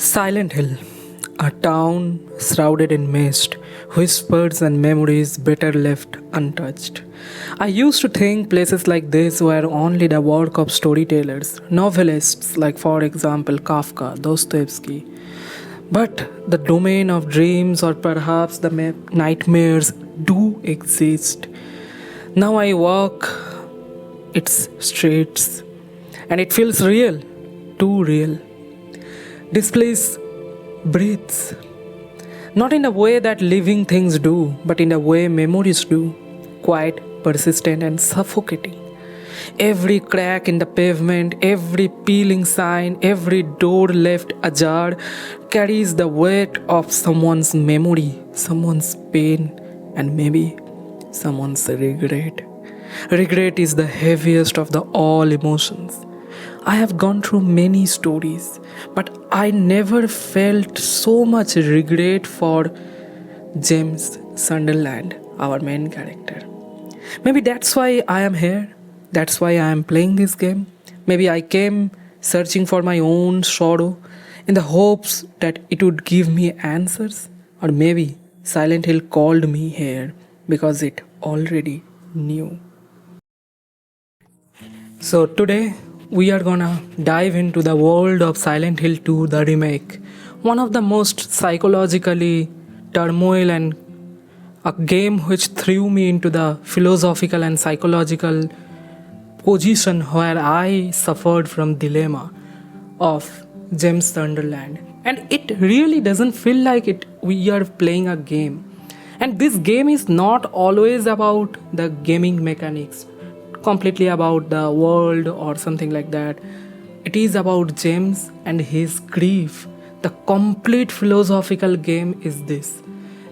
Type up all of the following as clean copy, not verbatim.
Silent Hill, a town shrouded in mist, whispers and memories better left untouched. I used to think places like this were only the work of storytellers, novelists like, for example, Kafka, Dostoevsky. But the domain of dreams or perhaps the nightmares do exist. Now I walk its streets and it feels real, too real. This place breathes. Not in the way that living things do, but in the way memories do. Quiet, persistent, and suffocating. Every crack in the pavement, every peeling sign, every door left ajar carries the weight of someone's memory, someone's pain, and maybe someone's regret. Regret is the heaviest of the all emotions. I have gone through many stories, but I never felt so much regret for James Sunderland, our main character. Maybe that's why I am here. That's why I am playing this game. Maybe I came searching for my own sorrow in the hopes that it would give me answers. Or maybe Silent Hill called me here because it already knew. So today we are gonna dive into the world of Silent Hill 2, the remake. One of the most psychologically turmoil and a game which threw me into the philosophical and psychological position where I suffered from dilemma of James Sunderland. And it really doesn't feel like we are playing a game. And this game is not always about the gaming mechanics, completely about the world or something like that. It is about James and his grief. The complete philosophical game is this.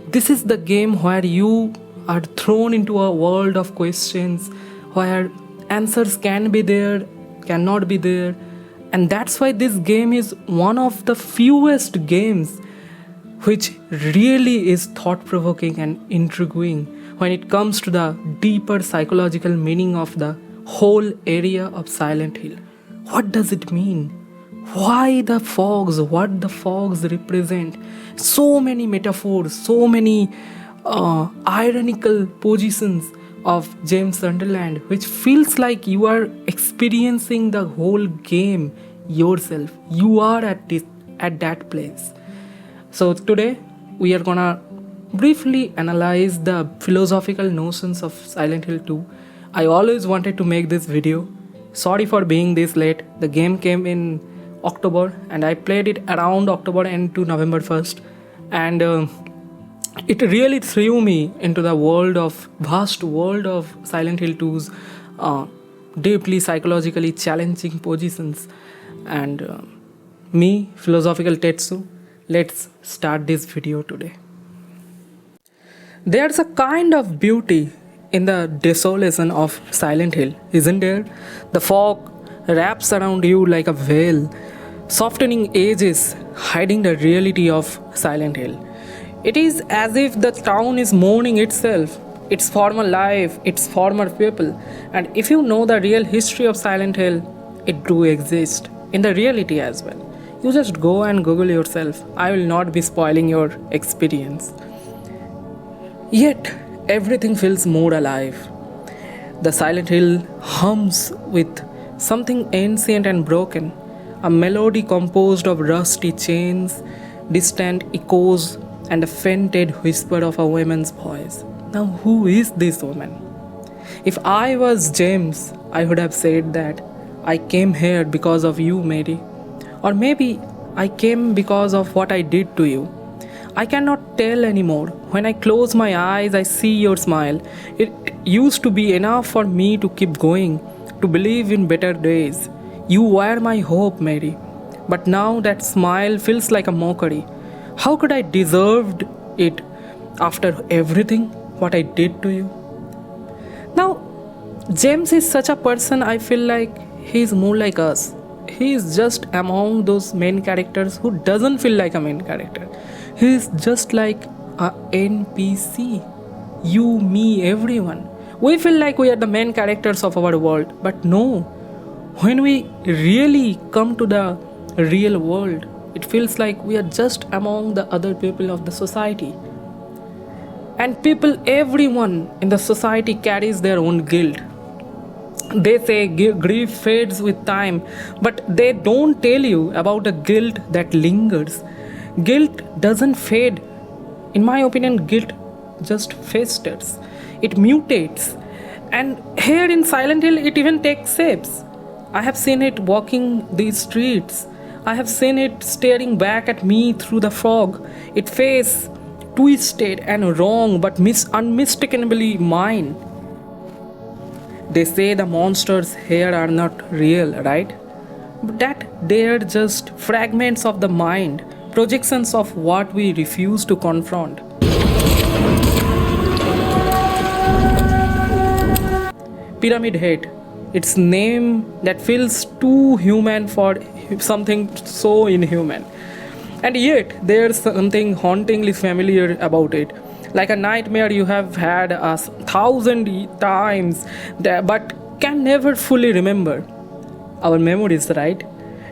This is the game where you are thrown into a world of questions where answers can be there, cannot be there. And that's why this game is one of the fewest games which really is thought-provoking and intriguing when it comes to the deeper psychological meaning of the whole area of Silent Hill. What does it mean? Why the fogs? What the fogs represent? So many metaphors, so many ironical positions of James Sunderland, which feels like you are experiencing the whole game yourself. You are at that place. So today we are gonna briefly analyze the philosophical notions of Silent Hill 2. I always wanted to make this video. Sorry for being this late. The game came in October and I played it around October end to November 1st. And it really threw me into the vast world of Silent Hill 2's deeply psychologically challenging positions. And me, philosophical Tetsu, let's start this video today. There's a kind of beauty in the desolation of Silent Hill, isn't there? The fog wraps around you like a veil, softening edges, hiding the reality of Silent Hill. It is as if the town is mourning itself, its former life, its former people. And if you know the real history of Silent Hill, it do exist in the reality as well. You just go and Google yourself. I will not be spoiling your experience. Yet, everything feels more alive. The Silent Hill hums with something ancient and broken, a melody composed of rusty chains, distant echoes, and a fainted whisper of a woman's voice. Now, who is this woman? If I was James, I would have said that I came here because of you, Mary. Or maybe I came because of what I did to you. I cannot tell anymore. When I close my eyes, I see your smile. It used to be enough for me to keep going, to believe in better days. You were my hope, Mary. But now that smile feels like a mockery. How could I deserve it after everything what I did to you? Now, James is such a person, I feel like he is more like us. He is just among those main characters who doesn't feel like a main character. He is just like a NPC. You, me, everyone. We feel like we are the main characters of our world. But no. When we really come to the real world, It feels like we are just among the other people of the society. And people, everyone in the society carries their own guilt. They say grief fades with time, but they don't tell you about a guilt that lingers. Guilt doesn't fade. In my opinion, guilt just festers. It mutates. And here in Silent Hill, it even takes shapes. I have seen it walking these streets. I have seen it staring back at me through the fog. Its face twisted and wrong, but unmistakably mine. They say the monsters here are not real, right? But that they're just fragments of the mind, projections of what we refuse to confront. Pyramid Head. Its name that feels too human for something so inhuman. And yet, there's something hauntingly familiar about it. Like a nightmare you have had 1,000 times, but can never fully remember. Our memories, right?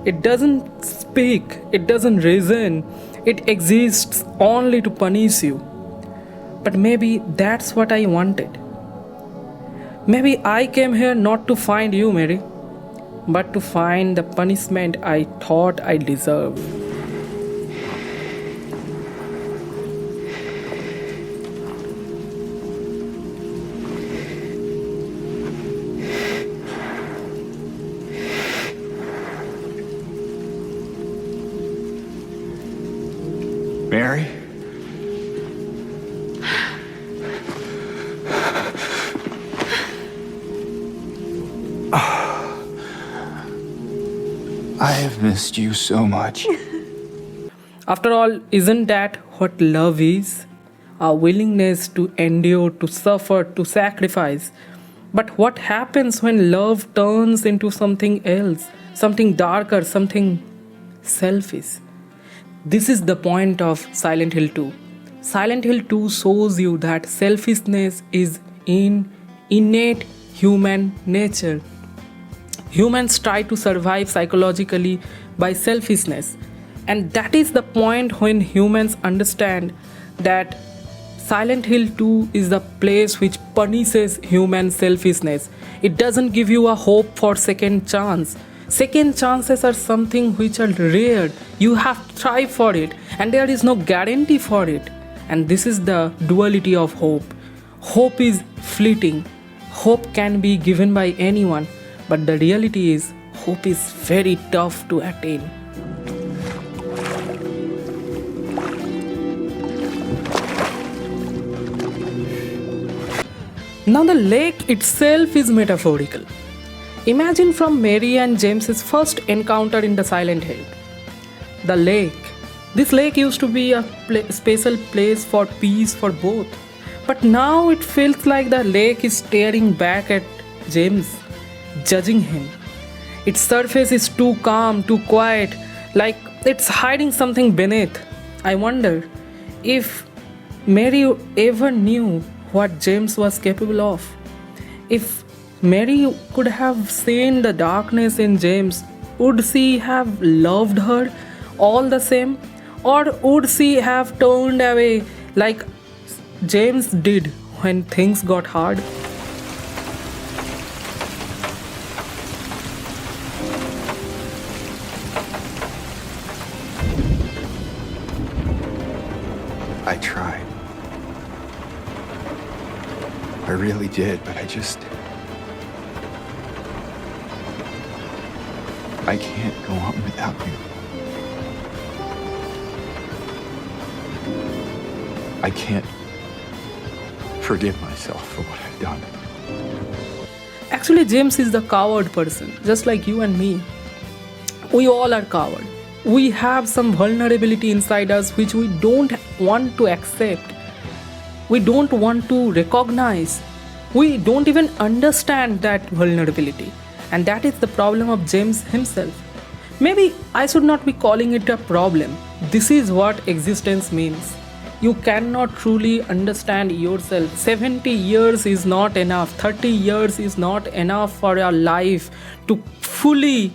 It doesn't speak, it doesn't reason, it exists only to punish you. But maybe that's what I wanted. Maybe I came here not to find you, Mary, but to find the punishment I thought I deserved. Mary? I have missed you so much. After all, isn't that what love is? A willingness to endure, to suffer, to sacrifice. But what happens when love turns into something else, something darker, something selfish? This is the point of Silent Hill 2. Silent Hill 2 shows you that selfishness is in innate human nature. Humans try to survive psychologically by selfishness. And that is the point when humans understand that Silent Hill 2 is the place which punishes human selfishness. It doesn't give you a hope for second chance. Second chances are something which are rare. You have to try for it, and there is no guarantee for it. And this is the duality of hope. Hope is fleeting. Hope can be given by anyone, but the reality is, hope is very tough to attain. Now, the lake itself is metaphorical. Imagine from Mary and James's first encounter in the Silent Hill. The lake. This lake used to be a special place for peace for both. But now it feels like the lake is staring back at James, judging him. Its surface is too calm, too quiet, like it's hiding something beneath. I wonder if Mary ever knew what James was capable of. If Mary could have seen the darkness in James, would she have loved her all the same? Or would she have turned away like James did when things got hard? I tried. I really did, but I can't go on without you. I can't forgive myself for what I've done. Actually, James is the coward person, just like you and me. We all are cowards. We have some vulnerability inside us which we don't want to accept. We don't want to recognize. We don't even understand that vulnerability. And that is the problem of James himself. Maybe I should not be calling it a problem. This is what existence means. You cannot truly understand yourself. 70 years is not enough. 30 years is not enough for your life to fully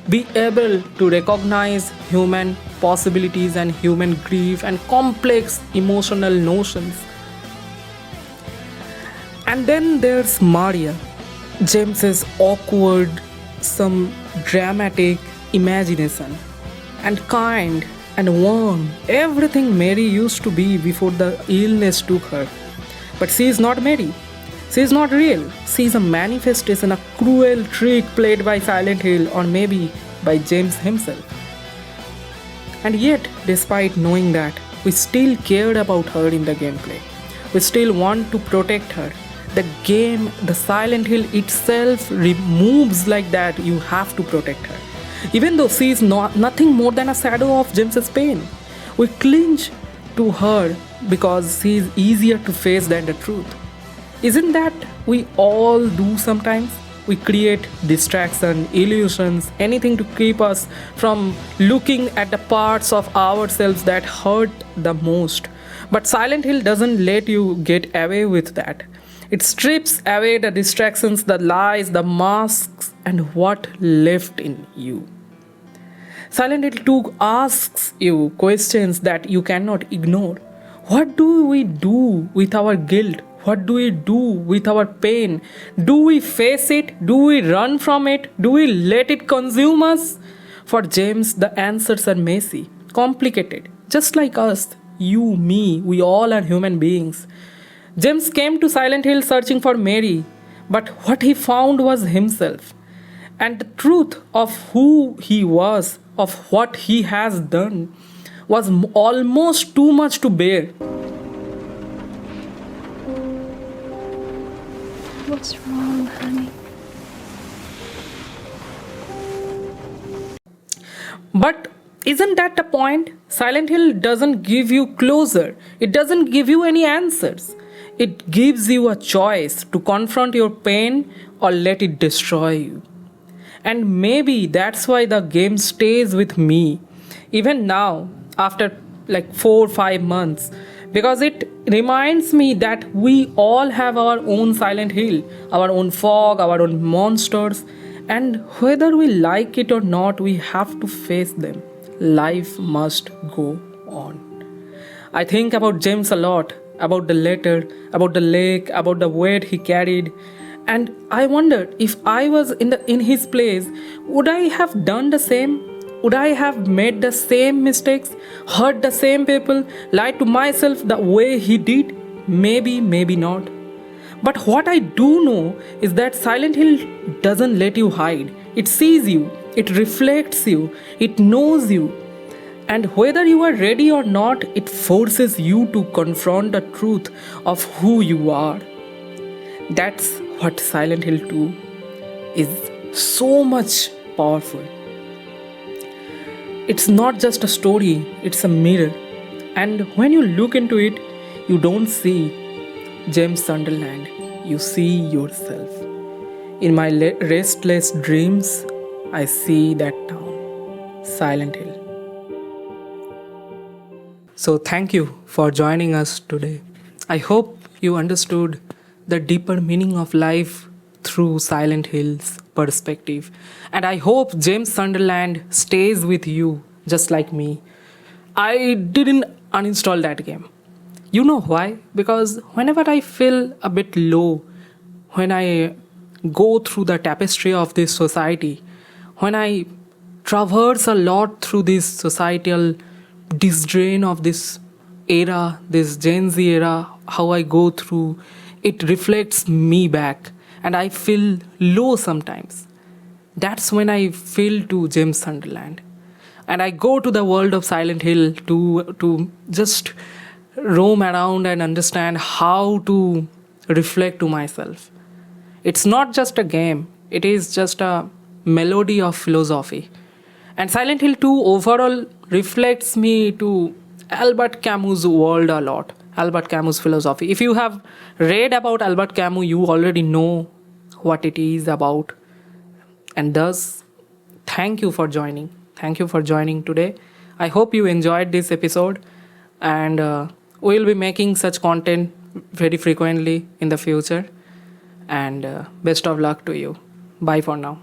be able to recognize human possibilities and human grief and complex emotional notions. And then there's Maria, James's awkward, some dramatic imagination, and kind and warm, everything Mary used to be before the illness took her. But she is not Mary. She is not real. She is a manifestation, a cruel trick played by Silent Hill or maybe by James himself. And yet, despite knowing that, we still cared about her in the gameplay. We still want to protect her. The game, the Silent Hill itself removes like that you have to protect her. Even though she is nothing more than a shadow of James's pain, we cling to her because she is easier to face than the truth. Isn't that we all do sometimes? We create distraction, illusions, anything to keep us from looking at the parts of ourselves that hurt the most. But Silent Hill doesn't let you get away with that. It strips away the distractions, the lies, the masks, and what left in you. Silent Hill 2 asks you questions that you cannot ignore. What do we do with our guilt? What do we do with our pain? Do we face it? Do we run from it? Do we let it consume us? For James, the answers are messy, complicated. Just like us, you, me, we all are human beings. James came to Silent Hill searching for Mary, but what he found was himself. And the truth of who he was, of what he has done, was almost too much to bear. What's wrong, honey? But isn't that the point? Silent Hill doesn't give you closure. It doesn't give you any answers. It gives you a choice to confront your pain or let it destroy you. And maybe that's why the game stays with me, even now, after like 4 or 5 months, because it reminds me that we all have our own Silent Hill, our own fog, our own monsters, and whether we like it or not, we have to face them. Life must go on. I think about James a lot, about the letter, about the lake, about the weight he carried, and I wondered if I was in his place, would I have done the same? Would I have made the same mistakes, hurt the same people, lied to myself the way he did? Maybe, maybe not. But what I do know is that Silent Hill doesn't let you hide. It sees you, it reflects you, it knows you. And whether you are ready or not, it forces you to confront the truth of who you are. That's what Silent Hill 2 is so much powerful. It's not just a story, it's a mirror. And when you look into it, you don't see James Sunderland, you see yourself. In my restless dreams, I see that town, Silent Hill. So thank you for joining us today. I hope you understood the deeper meaning of life through Silent Hill's perspective. And I hope James Sunderland stays with you just like me. I didn't uninstall that game. You know why? Because whenever I feel a bit low, when I go through the tapestry of this society, when I traverse a lot through this societal disdrain of this era, this Gen Z era, how I go through, it reflects me back and I feel low sometimes. That's when I feel to James Sunderland. And I go to the world of Silent Hill to just roam around and understand how to reflect to myself. It's not just a game, it is just a melody of philosophy. And Silent Hill 2 overall reflects me to Albert Camus' world a lot, Albert Camus' philosophy. If you have read about Albert Camus, you already know what it is about. And thus, thank you for joining. Thank you for joining today. I hope you enjoyed this episode, and we'll be making such content very frequently in the future. And best of luck to you. Bye for now.